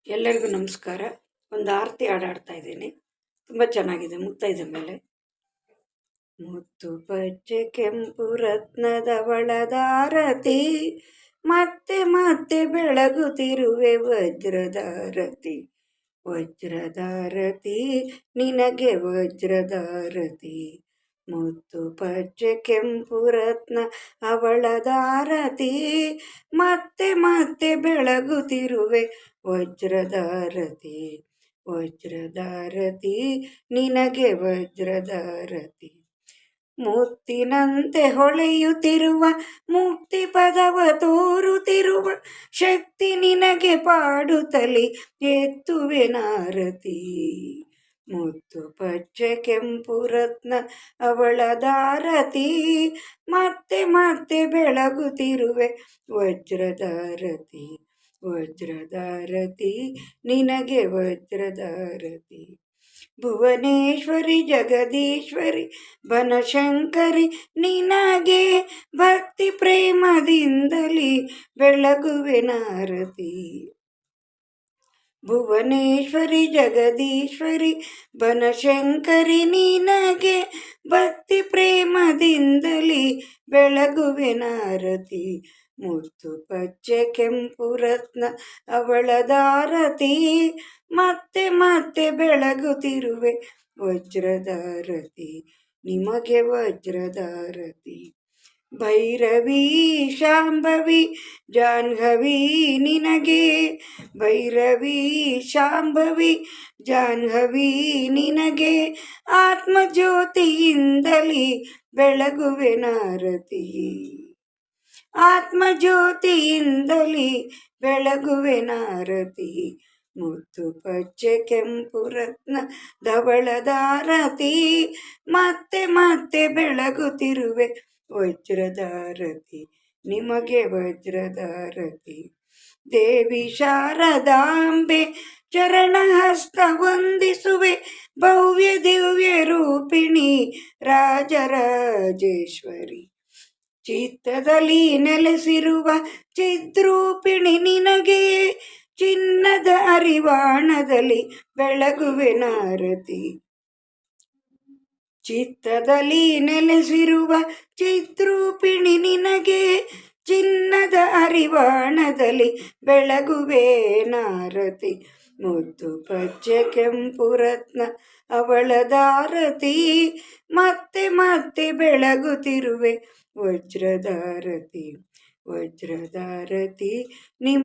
ಎಲ್ಲರಿಗೂ ನಮಸ್ಕಾರ. ಒಂದು ಆರತಿ ಹಾಡ್ತಾ ಇದ್ದೀನಿ. ತುಂಬ ಚೆನ್ನಾಗಿದೆ. ಮುತ್ತೈದೆ ಮೇಲೆ ಮುತ್ತು ಪಚ್ಚೆ ಕೆಂಪು ರತ್ನದವಳದಾರತಿ, ಮತ್ತೆ ಮತ್ತೆ ಬೆಳಗುತ್ತಿರುವೆ ವಜ್ರದಾರತಿ. ವಜ್ರದಾರತಿ ನಿನಗೆ ವಜ್ರದಾರತಿ. ಮುತ್ತು ಪಚ್ಚೆ ಕೆಂಪು ರತ್ನ ಅವಳದಾರತಿ, ಮತ್ತೆ ಮತ್ತೆ ಬೆಳಗುತ್ತಿರುವೆ ವಜ್ರದಾರತಿ. ವಜ್ರದಾರತಿ ನಿನಗೆ ವಜ್ರದಾರತಿ. ಮುತ್ತಿನಂತೆ ಹೊಳೆಯುತ್ತಿರುವ ಮುಕ್ತಿ ಪದವ ತೋರುತ್ತಿರುವ ಶಕ್ತಿ ನಿನಗೆ ಪಾಡುತ್ತಲಿ ಎತ್ತುವೆ ನಾರತಿ. ಮುತ್ತು ಪಚ್ಚೆ ಕೆಂಪು ರತ್ನ ಅವಳದಾರತಿ, ಮತ್ತೆ ಮತ್ತೆ ಬೆಳಗುತ್ತಿರುವೆ ವಜ್ರದಾರತಿ. ವಜ್ರದಾರತಿ ನಿನಗೆ ವಜ್ರದಾರತಿ. ಭುವನೇಶ್ವರಿ ಜಗದೀಶ್ವರಿ ಬನಶಂಕರಿ ನಿನಗೆ ಭಕ್ತಿ ಪ್ರೇಮದಿಂದಲೇ ಬೆಳಗುವೆ ನಾರತಿ. ಭುವನೇಶ್ವರಿ ಜಗದೀಶ್ವರಿ ಬನಶಂಕರಿ ನಿನಗೆ ಭಕ್ತಿ ಪ್ರೇಮದಿಂದಲೇ ಬೆಳಗುವೆ ನಾರತಿ. ಮುತ್ತು ಪಚ್ಚೆ ಕೆಂಪು ರತ್ನ ಅವಳದಾರತಿ, ಮತ್ತೆ ಮತ್ತೆ ಬೆಳಗುತ್ತಿರುವೆ ವಜ್ರದಾರತಿ. ನಿಮಗೆ ವಜ್ರದಾರತಿ. ಭೈರವಿ ಶಾಂಭವಿ ಜಾಹ್ನವಿ ನಿನಗೆ, ಭೈರವಿ ಶಾಂಭವಿ ಜಾಹ್ನವಿ ನಿನಗೆ ಆತ್ಮಜ್ಯೋತಿಯಿಂದಲೇ ಬೆಳಗುವೆ ನಾರತಿ. ಆತ್ಮಜ್ಯೋತಿಯಿಂದಲೇ ಬೆಳಗುವೆ ನಾರತಿ. ಮುತ್ತು ಪಚ್ಚೆ ಕೆಂಪು ರತ್ನ ಧವಳದಾರತಿ, ಮತ್ತೆ ಮತ್ತೆ ಬೆಳಗುತ್ತಿರುವೆ ವಜ್ರದಾರತಿ. ನಿಮಗೆ ವಜ್ರದಾರತಿ. ದೇವಿ ಶಾರದಾಂಬೆ ಚರಣ ಹಸ್ತ ವಂದಿಸುವೆ, ಭವ್ಯ ದಿವ್ಯ ರೂಪಿಣಿ ರಾಜರಾಜೇಶ್ವರಿ. ಚಿತ್ತದಲ್ಲಿ ನೆಲೆಸಿರುವ ಚಿದ್ರೂಪಿಣಿ ನಿನಗೆ ಚಿನ್ನದ ಅರಿವಾಣದಲ್ಲಿ ಬೆಳಗುವೆ ನಾರತಿ. ಚಿತ್ತದಲ್ಲಿ ನೆಲೆಸಿರುವ ಚಿದ್ರೂಪಿಣಿ ನಿನಗೆ ಚಿನ್ನದ ಅರಿವಾಣದಲ್ಲಿ ಬೆಳಗುವೆ ನಾರತಿ. ಮುತ್ತು ಪಚ್ಚೆ ಕೆಂಪು ರತ್ನ ಅವಳದಾರತಿ, ಮತ್ತೆ ಮತ್ತೆ ಬೆಳಗುತ್ತಿರುವೆ ವಜ್ರದಾರತಿ. ವಜ್ರದಾರತಿ